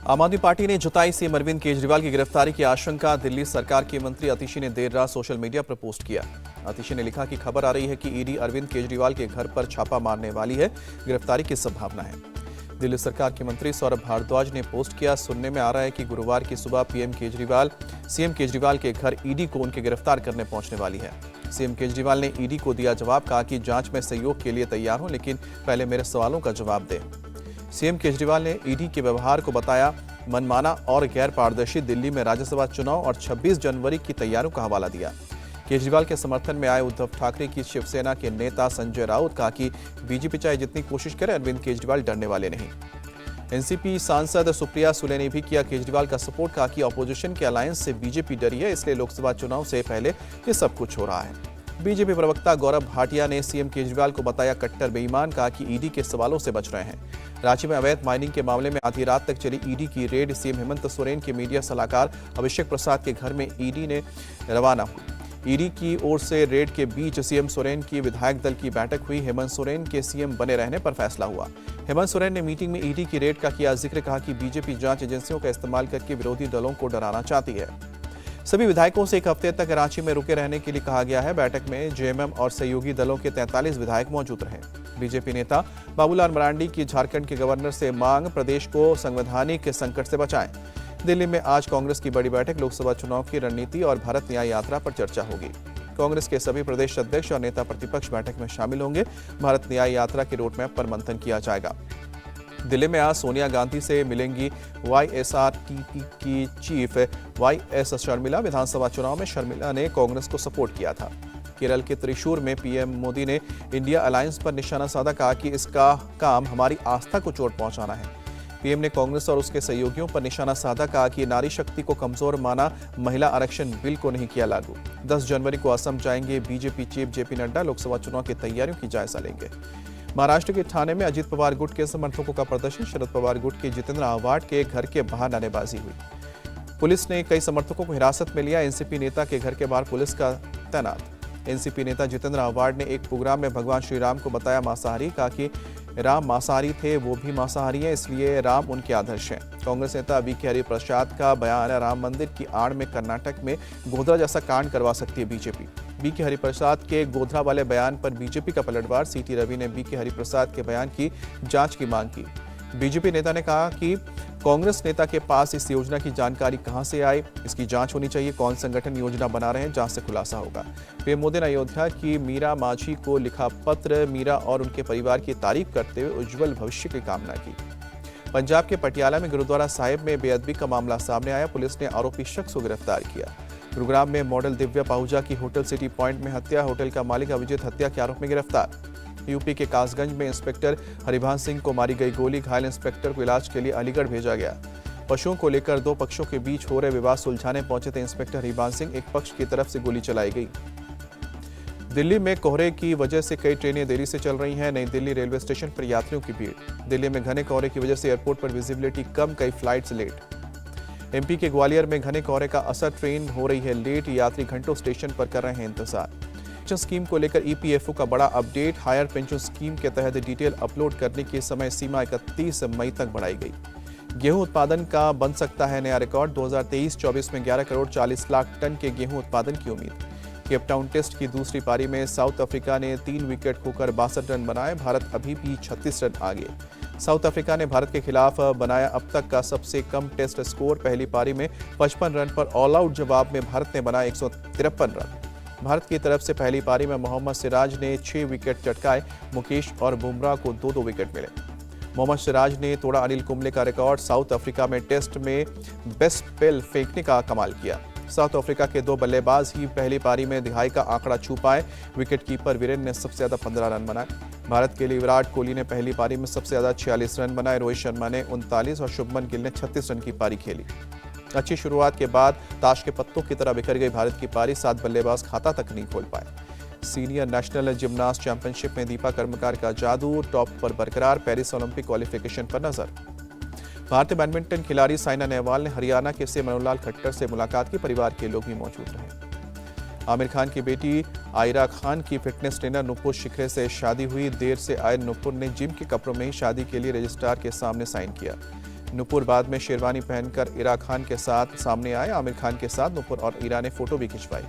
आम आदमी पार्टी ने जताई सीएम अरविंद केजरीवाल की गिरफ्तारी की आशंका। दिल्ली सरकार के मंत्री आतिशी ने देर रात सोशल मीडिया पर पोस्ट किया। आतिशी ने लिखा कि खबर आ रही है कि ईडी अरविंद केजरीवाल के घर पर छापा मारने वाली है, गिरफ्तारी की संभावना है। दिल्ली सरकार के मंत्री सौरभ भारद्वाज ने पोस्ट किया। सुनने में आ रहा है कि गुरुवार की सुबह सीएम केजरीवाल के घर ईडी को उनके गिरफ्तार करने पहुंचने वाली है। सीएम केजरीवाल ने ईडी को दिया जवाब, कहा कि जांच में सहयोग के लिए तैयार हूं, लेकिन पहले मेरे सवालों का जवाब दें। सीएम केजरीवाल ने ईडी के व्यवहार को बताया मनमाना और गैर पारदर्शी। दिल्ली में राज्यसभा चुनाव और 26 जनवरी की तैयारियों का हवाला दिया। केजरीवाल के समर्थन में आए उद्धव ठाकरे की शिवसेना के नेता संजय राउत कहा कि बीजेपी चाहे जितनी कोशिश करे, अरविंद केजरीवाल डरने वाले नहीं। एनसीपी सांसद सुप्रिया सुले ने भी किया केजरीवाल का सपोर्ट, कहा कि ऑपोजिशन के अलायंस से बीजेपी डरी है, इसलिए लोकसभा चुनाव से पहले ये सब कुछ हो रहा है। बीजेपी प्रवक्ता गौरव भाटिया ने सीएम केजरीवाल को बताया कट्टर बेईमान, कहा कि ईडी के सवालों से बच रहे हैं। रांची में अवैध माइनिंग के मामले में आधी रात तक चली ईडी की रेड। सीएम हेमंत सोरेन के मीडिया सलाहकार अभिषेक प्रसाद के घर में ईडी ने रवाना हुई। ईडी की ओर से रेड के बीच सीएम सोरेन की विधायक दल की बैठक हुई। हेमंत सोरेन के सीएम बने रहने पर फैसला हुआ। हेमंत सोरेन ने मीटिंग में ईडी की रेड का किया जिक्र, कहा कि बीजेपी जांच एजेंसियों का इस्तेमाल करके विरोधी दलों को डराना चाहती है। सभी विधायकों से एक हफ्ते तक रांची में रुके रहने के लिए कहा गया है। बैठक में जेएमएम और सहयोगी दलों के 43 विधायक मौजूद रहे। बीजेपी नेता बाबूलाल मरांडी की झारखंड के गवर्नर से मांग, प्रदेश को संवैधानिक संकट से बचाएं। दिल्ली में आज कांग्रेस की बड़ी बैठक, लोकसभा चुनाव की रणनीति और भारत न्याय यात्रा पर चर्चा होगी। कांग्रेस के सभी प्रदेश अध्यक्ष और नेता प्रतिपक्ष बैठक में शामिल होंगे। भारत न्याय यात्रा के रोडमैप पर मंथन किया जाएगा। दिल्ली में आज सोनिया गांधी से मिलेंगी वाईएसआरटीपी की चीफ वाईएस शर्मिला। विधानसभा चुनाव में शर्मिला ने कांग्रेस को सपोर्ट किया था। केरल के त्रिशूर में पीएम मोदी ने इंडिया अलायंस पर निशाना साधा, कहा कि इसका काम हमारी आस्था को चोट पहुंचाना है। पीएम ने कांग्रेस और उसके सहयोगियों पर निशाना साधा, कहा कि नारी शक्ति को कमजोर माना, महिला आरक्षण बिल को नहीं किया लागू। 10 जनवरी को असम जाएंगे BJP chief JP Nadda. Lok Sabha चुनाव की तैयारियों की जायजा लेंगे। महाराष्ट्र के ठाणे में अजित पवार गुट के समर्थकों का प्रदर्शन। शरद पवार गुट के जितेंद्र आव्हाड के घर के बाहर नारेबाजी हुई। पुलिस ने कई समर्थकों को हिरासत में लिया। एनसीपी नेता के घर के बाहर पुलिस का तैनात। एनसीपी नेता जितेंद्र आव्हाड ने एक प्रोग्राम में भगवान श्री राम को बताया मांसाहारी, कहा कि राम मांसाहारी थे, वो भी मांसाहारी हैं, इसलिए राम उनके आदर्श हैं। कांग्रेस नेता वीके हरिप्रसाद का बयान, राम मंदिर की आड़ में कर्नाटक में गोधरा जैसा कांड करवा सकती है बीजेपी। वीके हरिप्रसाद के गोधरा वाले बयान पर बीजेपी का पलटवार। सीटी रवि ने वीके हरिप्रसाद के बयान की जांच की मांग की। बीजेपी नेता ने कहा कि कांग्रेस नेता के पास इस योजना की जानकारी कहां से आई, इसकी जांच होनी चाहिए। कौन संगठन योजना बना रहे हैं, जांच से खुलासा होगा। पीएम मोदी ने अयोध्या की मीरा माझी को लिखा पत्र, मीरा और उनके परिवार की तारीफ करते हुए उज्जवल भविष्य की कामना की। पंजाब के पटियाला में गुरुद्वारा साहिब में बेअदबी का मामला सामने आया। पुलिस ने आरोपी शख्स को गिरफ्तार किया। गुरुग्राम में मॉडल दिव्या पाहुजा की होटल सिटी पॉइंट में हत्या। होटल का मालिक अभिजीत हत्या के आरोप में गिरफ्तार। यूपी के कासगंज में इंस्पेक्टर हरिभांस सिंह को मारी गई गोली। घायल इंस्पेक्टर को इलाज के लिए अलीगढ़ भेजा गया। पशुओं को लेकर दो पक्षों के बीच हो रहे विवाद सुलझाने पहुंचे थे इंस्पेक्टर हरिभांस सिंह। एक पक्ष की तरफ से गोली चलाई गई। दिल्ली में कोहरे की वजह से कई ट्रेनें देरी से चल रही हैं। नई दिल्ली रेलवे स्टेशन पर यात्रियों की भीड़। दिल्ली में घने कोहरे की वजह से एयरपोर्ट पर विजिबिलिटी कम, कई फ्लाइट्स लेट। एमपी के ग्वालियर में घने कोहरे का असर, ट्रेन हो रही है लेट। यात्री घंटों स्टेशन पर कर रहे हैं इंतजार। पेंशन स्कीम को लेकर ईपीएफओ का बड़ा अपडेट। हायर पेंशन स्कीम के तहत डिटेल अपलोड करने की समय सीमा 31 मई तक बढ़ाई गई। गेहूं उत्पादन का बन सकता है नया रिकॉर्ड। 2023-24 में 11 करोड़ 40 लाख टन के गेहूं उत्पादन की उम्मीद। केपटाउन टेस्ट की दूसरी पारी में साउथ अफ्रीका ने 3 विकेट खोकर 62 रन बनाए। भारत अभी भी 36 रन आगे। साउथ अफ्रीका ने भारत के खिलाफ बनाया अब तक का सबसे कम टेस्ट स्कोर। पहली पारी में 55 रन पर ऑल आउट जवाब में भारत ने बनाए 153 रन। भारत की तरफ से पहली पारी में मोहम्मद सिराज ने 6 विकेट चटकाए। मुकेश और बुमराह को 2-2 विकेट मिले। मोहम्मद सिराज ने तोड़ा अनिल कुंबले का रिकॉर्ड। साउथ अफ्रीका में टेस्ट में बेस्ट पेल फेंकने का कमाल किया। साउथ अफ्रीका के 2 बल्लेबाज ही पहली पारी में दिहाई का आंकड़ा छू पाए। विकेट कीपर वीरेन ने सबसे ज्यादा 15 रन बनाए। भारत के लिए विराट कोहली ने पहली पारी में सबसे ज्यादा 46 रन बनाए। रोहित शर्मा ने 39 और शुभमन गिल ने 36 रन की पारी खेली। अच्छी शुरुआत के बाद ताश के पत्तों की तरह बिखर गई भारत की पारी। 7 बल्लेबाज खाता तक नहीं खोल पाए। सीनियर नेशनल जिम्नास्ट चैंपियनशिप में दीपा कर्मकार का जादू, टॉप पर बरकरार। पेरिस ओलंपिक क्वालिफिकेशन पर नजर। भारतीय बैडमिंटन खिलाड़ी साइना नेहवाल ने हरियाणा के से मनोहर लाल खट्टर से मुलाकात की। परिवार के लोग भी मौजूद रहे। आमिर खान की बेटी आयरा खान की फिटनेस ट्रेनर नुपुर शिखरे से शादी हुई। देर से आए नुपुर ने जिम के कपड़ों में ही शादी के लिए रजिस्ट्रार के सामने साइन किया। नुपुर बाद में शेरवानी पहनकर इरा खान के साथ सामने आए। आमिर खान के साथ नुपुर और इरा ने फोटो भी खिंचवाई।